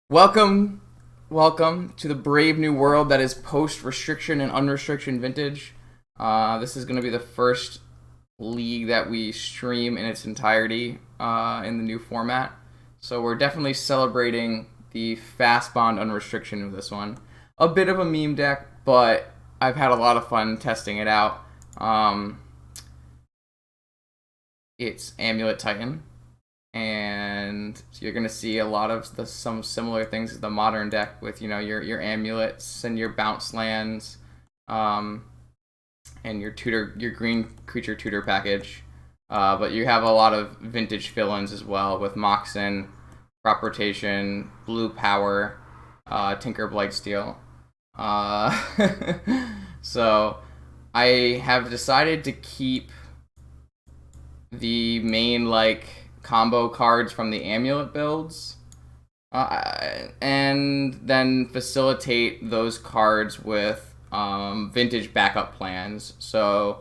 Welcome, welcome to the brave new world that is post-restriction and unrestriction vintage. This is going to be the first league that we stream in its entirety in the new format. So we're definitely celebrating the fast bond unrestriction of this one. A bit of a meme deck, but I've had a lot of fun testing it out. It's AmuLIT Titan. And you're gonna see a lot of some similar things as the modern deck with your amulets and your bounce lands, and your green creature tutor package. But you have a lot of vintage fill-ins as well with Moxen, Crop Rotation, Blue Power, Tinker Blightsteel. So I have decided to keep the main combo cards from the amulet builds, and then facilitate those cards with vintage backup plans. So,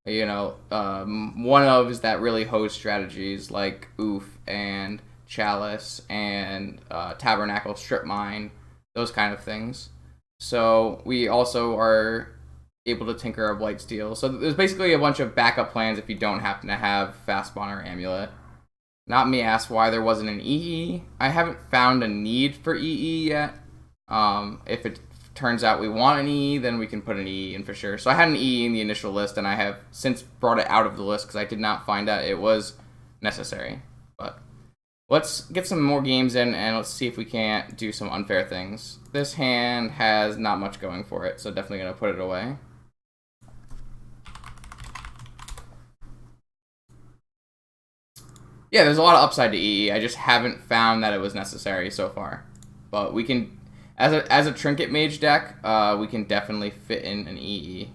one of is that really host strategies like Oof and Chalice and Tabernacle Strip Mine, those kind of things. So we also are able to tinker a Blightsteel. So there's basically a bunch of backup plans if you don't happen to have Fastbond or Amulet. Not me asked why there wasn't an EE. I haven't found a need for EE yet. If it turns out we want an EE, then we can put an EE in for sure. So I had an EE in the initial list, and I have since brought it out of the list because I did not find that it was necessary. But let's get some more games in, and let's see if we can't do some unfair things. This hand has not much going for it, so definitely going to put it away. Yeah, there's a lot of upside to EE. I just haven't found that it was necessary so far. But we can, as a Trinket Mage deck, we can definitely fit in an EE.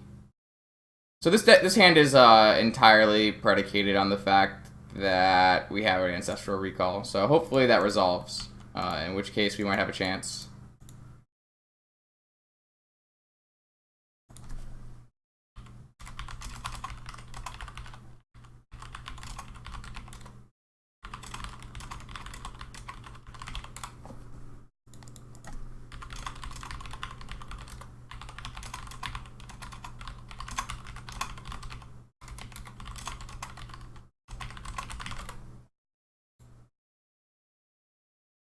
So this hand is entirely predicated on the fact that we have an Ancestral Recall. So hopefully that resolves, in which case we might have a chance.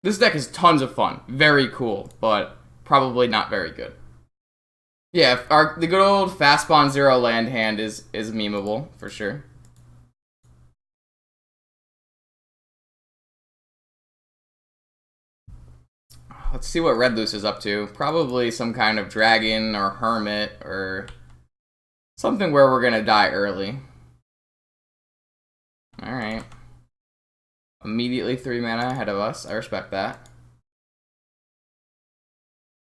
This deck is tons of fun. Very cool, but probably not very good. Yeah, the good old Fastbond 0 land hand is memeable, for sure. Let's see what Red Loose is up to. Probably some kind of dragon or hermit or something where we're gonna die early. Alright. Immediately 3 mana ahead of us. I respect that.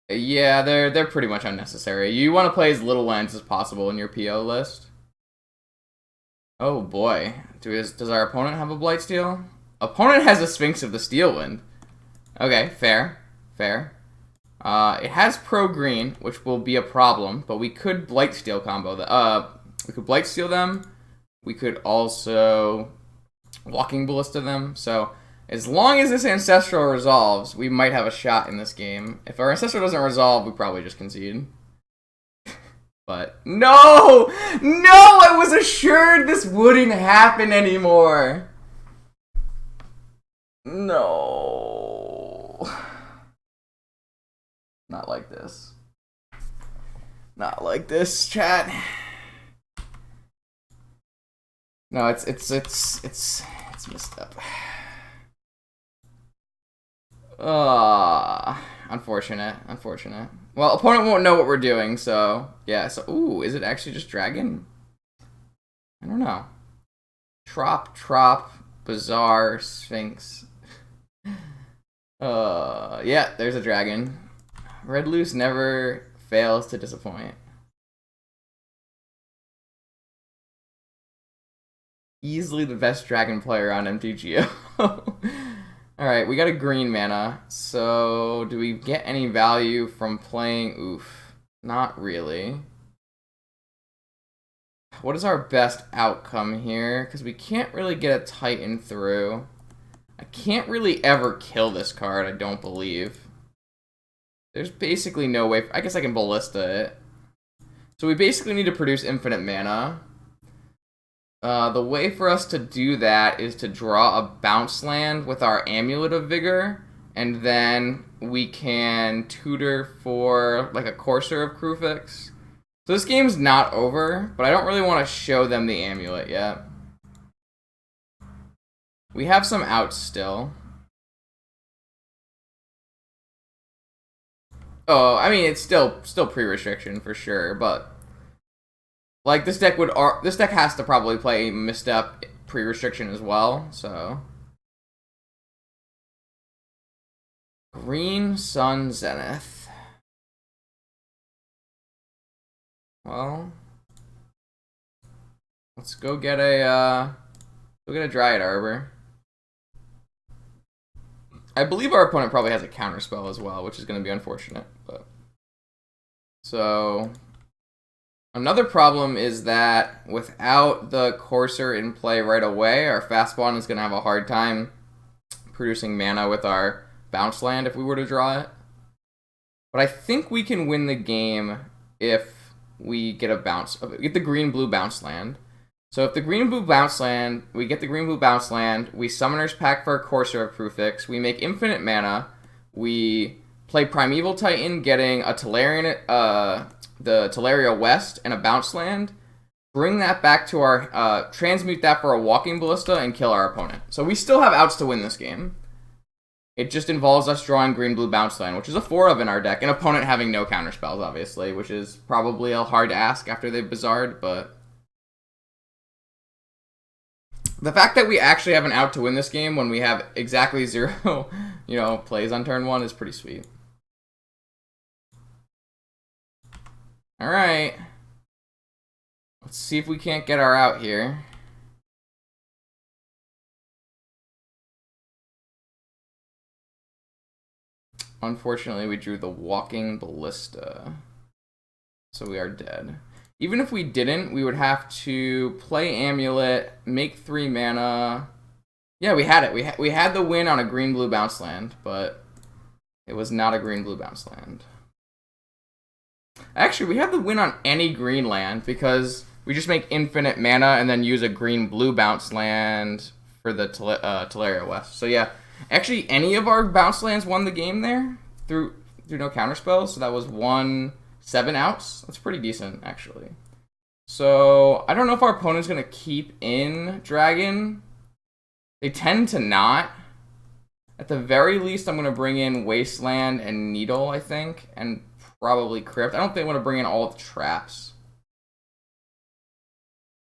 Yeah, they're pretty much unnecessary. You want to play as little lands as possible in your PO list. Oh boy. Does our opponent have a Blightsteel? Opponent has a Sphinx of the Steelwind. Okay, fair. Fair. It has pro green, which will be a problem, but we could Blightsteel combo we could Blightsteel them. We could also Walking Ballista them. So as long as this Ancestral resolves, we might have a shot in this game. If our Ancestral doesn't resolve, we probably just concede. But no! No! I was assured this wouldn't happen anymore. No. Not like this. Not like this, chat. No, it's messed up. Unfortunate. Well, opponent won't know what we're doing, so yeah. So, ooh, is it actually just dragon? I don't know. Trop, Bizarre, Sphinx. Yeah, there's a dragon. Red Loose never fails to disappoint. Easily the best dragon player on MTGO. Alright, we got a green mana. So, do we get any value from playing Oof? Not really. What is our best outcome here? Because we can't really get a Titan through. I can't really ever kill this card, I don't believe. There's basically no way. I guess I can ballista it. So we basically need to produce infinite mana. The way for us to do that is to draw a bounce land with our Amulet of Vigor, and then we can tutor for like a Courser of Krufix. So this game's not over, but I don't really want to show them the Amulet yet. We have some outs still. Oh, I mean, it's still pre-restriction for sure, but like this deck has to probably play Misstep pre-restriction as well, so Green Sun Zenith. Well, let's go get a Dryad Arbor. I believe our opponent probably has a counterspell as well, which is going to be unfortunate. But so another problem is that without the Courser in play right away, our fast spawn is going to have a hard time producing mana with our bounce land if we were to draw it. But I think we can win the game if we get get the green-blue bounce land. So if the green-blue bounce land, we get the green-blue bounce land, we Summoner's Pact for a Courser of Krufix, we make infinite mana, we play Primeval Titan, getting a Tolarian, the Teleria West and a bounce land, bring that back to our, transmute that for a Walking Ballista, and kill our opponent. So we still have outs to win this game. It just involves us drawing green-blue bounce land, which is a 4 of in our deck, and opponent having no counterspells, obviously, which is probably hard to ask after they've Bizarred, but the fact that we actually have an out to win this game when we have exactly 0, plays on turn 1 is pretty sweet. Alright. Let's see if we can't get our out here. Unfortunately, we drew the Walking Ballista. So we are dead. Even if we didn't, we would have to play Amulet, make 3 mana. Yeah, we had it. We had the win on a green-blue bounce land, but it was not a green-blue bounce land. Actually, we had the win on any green land because we just make infinite mana and then use a green-blue bounce land for the Teleria West. So yeah, actually any of our bounce lands won the game there through no counterspells. So that was 7 outs. That's pretty decent, actually. So I don't know if our opponent's going to keep in Dragon. They tend to not. At the very least, I'm going to bring in Wasteland and Needle, I think, and probably Crypt. I don't think I want to bring in all the traps.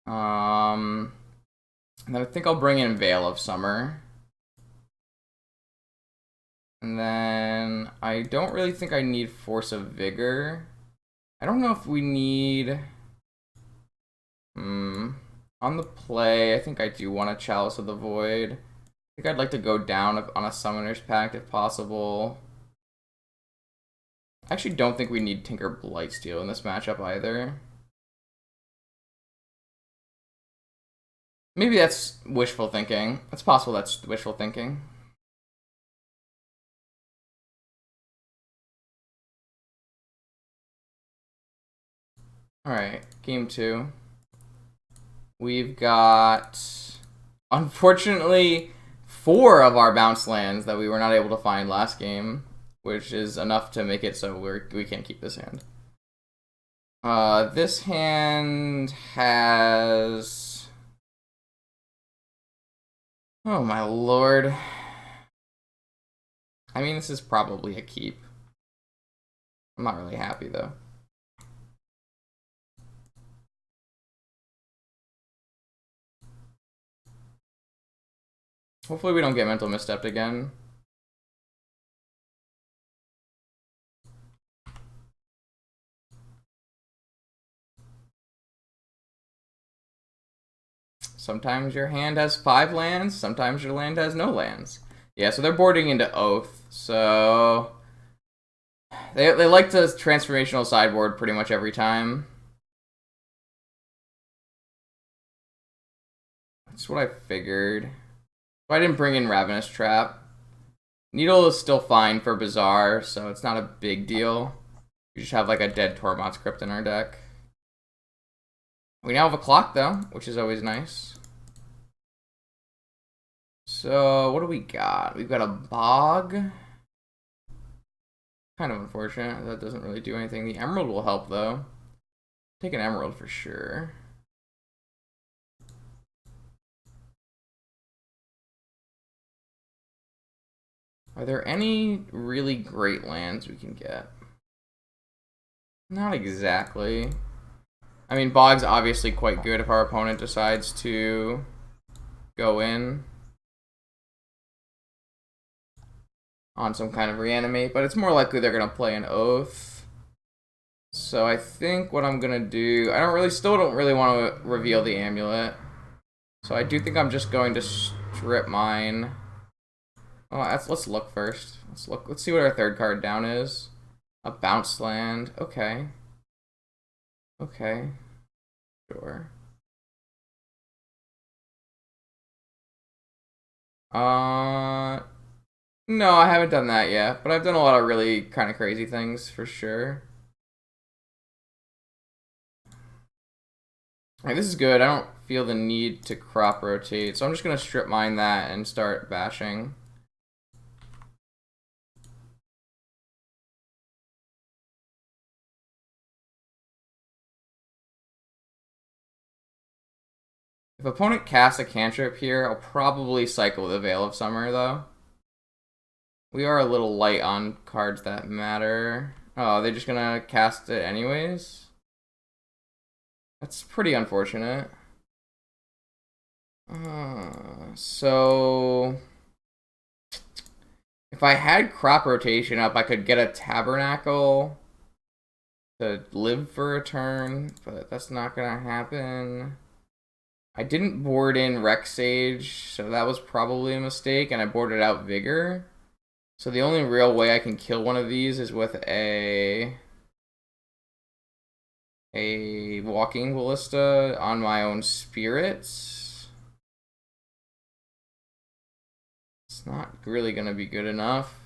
And then I think I'll bring in Veil of Summer. And then I don't really think I need Force of Vigor. I don't know if we need... On the play, I think I do want a Chalice of the Void. I think I'd like to go down on a Summoner's Pact if possible. I actually don't think we need Tinker Blightsteel in this matchup either. Maybe that's wishful thinking. It's possible that's wishful thinking. Alright, game 2. We've got, unfortunately, 4 of our bounce lands that we were not able to find last game, which is enough to make it so we can't keep this hand. This hand has... Oh my lord. I mean, this is probably a keep. I'm not really happy, though. Hopefully we don't get mental misstepped again. Sometimes your hand has 5 lands, sometimes your land has no lands. Yeah, so they're boarding into Oath, so... They like to transformational sideboard pretty much every time. That's what I figured. I didn't bring in Ravenous Trap. Needle is still fine for Bazaar, so it's not a big deal. We just have like a dead Tormod's Crypt in our deck. We now have a clock though, which is always nice. So what do we got? We've got a Bog. Kind of unfortunate. That doesn't really do anything. The Emerald will help though. Take an Emerald for sure. Are there any really great lands we can get? Not exactly. I mean, Bog's obviously quite good if our opponent decides to go in on some kind of reanimate, but it's more likely they're going to play an Oath. So I think what I'm going to do... still don't really want to reveal the amulet. So I do think I'm just going to strip mine... Oh, let's look first. Let's see what our third card down is. A bounce land. Okay. Okay. Sure. No, I haven't done that yet, but I've done a lot of really kind of crazy things for sure. Alright, this is good. I don't feel the need to crop rotate, so I'm just gonna strip mine that and start bashing. If opponent casts a cantrip here, I'll probably cycle the Veil of Summer, though. We are a little light on cards that matter. Oh, they're just gonna cast it anyways? That's pretty unfortunate. So... If I had crop rotation up, I could get a Tabernacle to live for a turn, but that's not gonna happen. I didn't board in Rex Sage, so that was probably a mistake, and I boarded out Vigor. So the only real way I can kill one of these is with a Walking Ballista on my own Spirits. It's not really going to be good enough.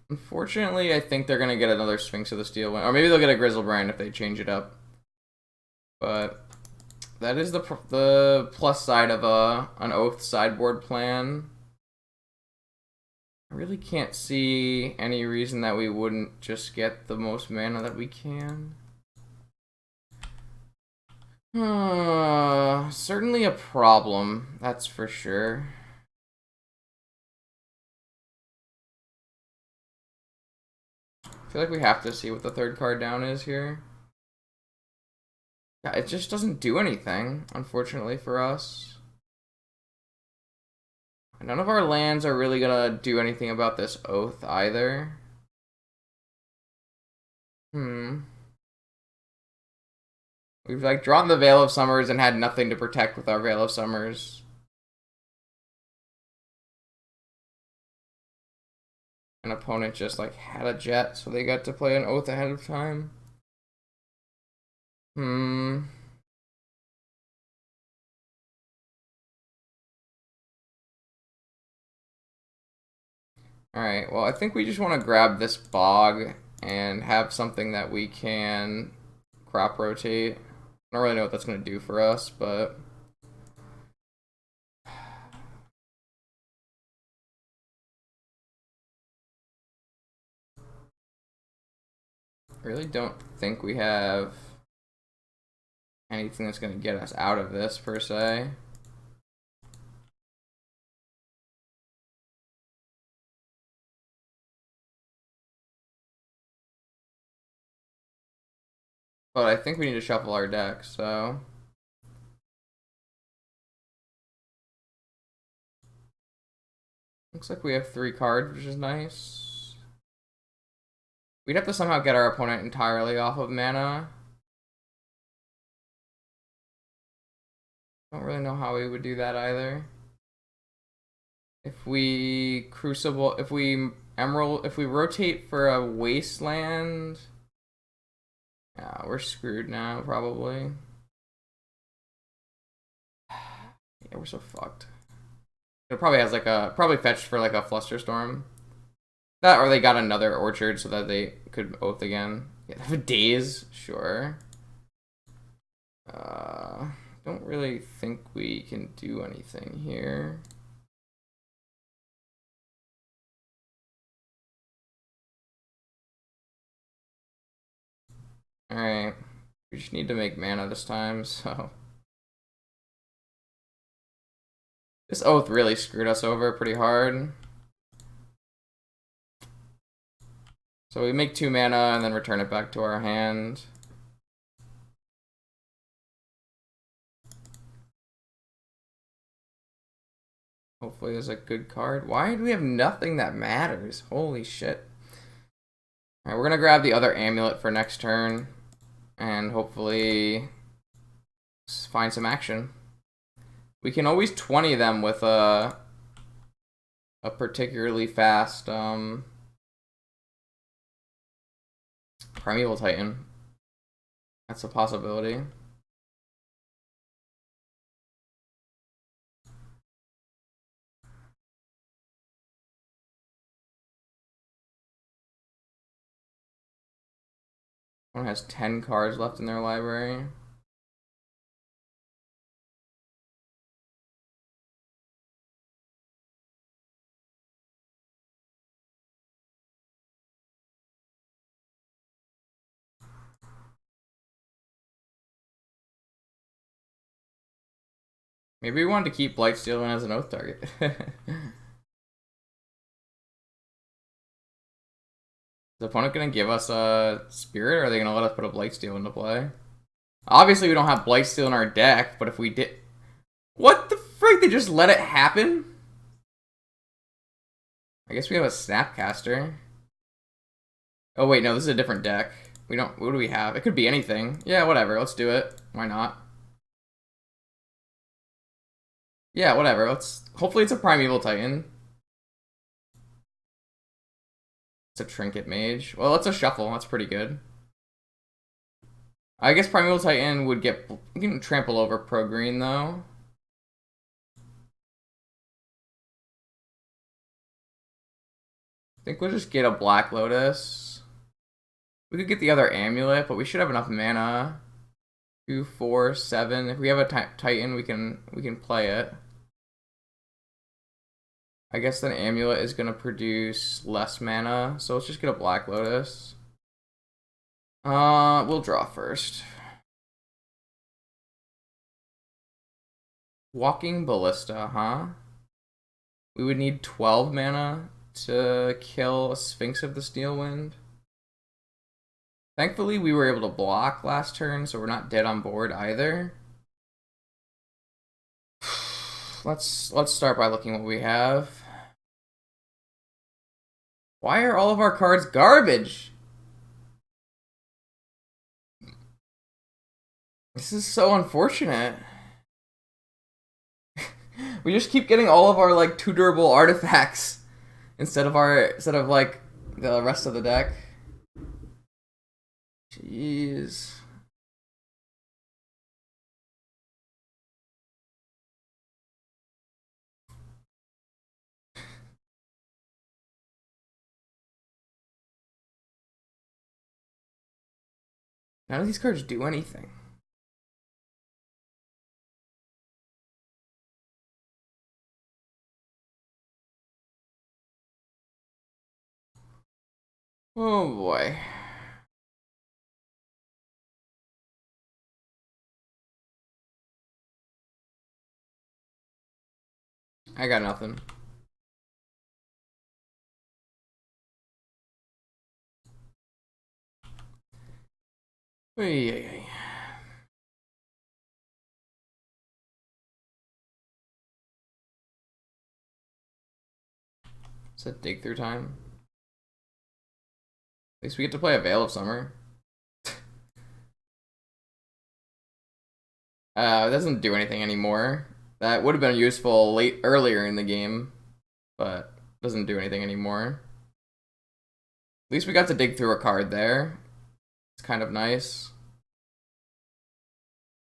Unfortunately, I think they're going to get another Sphinx of the Steel Wind. Or maybe they'll get a Grizzlebrand if they change it up. But that is the plus side of an Oath sideboard plan. I really can't see any reason that we wouldn't just get the most mana that we can. Certainly a problem, that's for sure. I feel like we have to see what the third card down is here. Yeah, it just doesn't do anything, unfortunately for us. None of our lands are really gonna do anything about this Oath either. We've like drawn the Veil of Summers and had nothing to protect with our Veil of Summers. An opponent just like had a jet, so they got to play an Oath ahead of time. Alright, well I think we just want to grab this Bog and have something that we can crop rotate. I don't really know what that's going to do for us, but... I really don't think we have anything that's going to get us out of this, per se. But I think we need to shuffle our deck, so... Looks like we have 3 cards, which is nice. We'd have to somehow get our opponent entirely off of mana. Don't really know how we would do that either. If we Crucible, if we Emerald, if we rotate for a Wasteland... Yeah, we're screwed now, probably. Yeah, we're so fucked. It probably has like a probably fetched for like a Flusterstorm. That or they got another Orchard so that they could Oath again. Yeah, they have Daze, sure. Don't really think we can do anything here. Alright. We just need to make mana this time, so. This Oath really screwed us over pretty hard. So we make 2 mana and then return it back to our hand. Hopefully there's a good card. Why do we have nothing that matters? Holy shit. Alright, we're gonna grab the other amulet for next turn. And hopefully find some action. We can always 20 them with a particularly fast Primeval Titan. That's a possibility. One has 10 cards left in their library. Maybe we wanted to keep Blightsteel as an Oath target. Is the opponent going to give us a Spirit, or are they going to let us put a Blightsteel into play? Obviously, we don't have Blightsteel in our deck, but if we did... What the frick? They just let it happen? I guess we have a Snapcaster. Oh, wait, no, this is a different deck. We don't... What do we have? It could be anything. Yeah, whatever. Let's do it. Why not? Yeah, whatever. Let's... Hopefully it's a Primeval Titan. It's a Trinket Mage. Well, it's a Shuffle. That's pretty good. I guess Primeval Titan would get... You can trample over Pro Green, though. I think we'll just get a Black Lotus. We could get the other Amulet, but we should have enough mana. 2, 4, 7. If we have a Titan, we can play it. I guess then Amulet is going to produce less mana, so let's just get a Black Lotus. We'll draw first. Walking Ballista, huh? We would need 12 mana to kill a Sphinx of the Steelwind. Thankfully, we were able to block last turn, so we're not dead on board either. Let's start by looking what we have. Why are all of our cards garbage? This is so unfortunate. We just keep getting all of our like 2 durable artifacts instead of like the rest of the deck. Jeez. None of these cards do anything. Oh boy. I got nothing. Hey. Is it dig through time? At least we get to play a Veil of Summer. It doesn't do anything anymore. That would have been useful earlier in the game, but doesn't do anything anymore. At least we got to dig through a card there. It's kind of nice.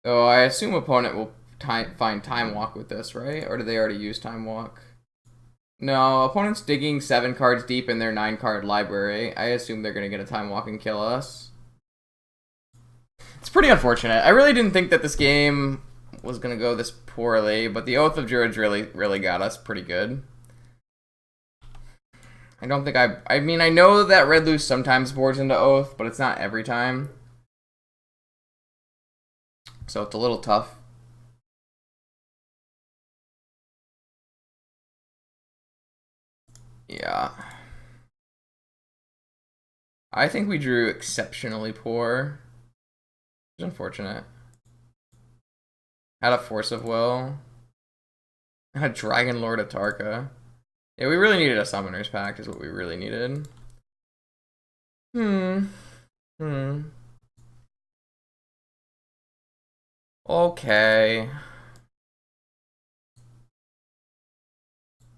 So I assume opponent will find Time Walk with this, right? Or did they already use Time Walk? No, opponent's digging 7 cards deep in their 9-card library. I assume they're gonna get a Time Walk and kill us. It's pretty unfortunate. I really didn't think that this game was gonna go this poorly, but the Oath of Druids really got us pretty good. I don't think I mean, I know that Red Loose sometimes boards into Oath, but it's not every time. So it's a little tough. Yeah. I think we drew exceptionally poor. It's unfortunate. Had a Force of Will. Had a Dragon Lord Atarka. Yeah, we really needed a Summoner's Pact is what we really needed. Okay.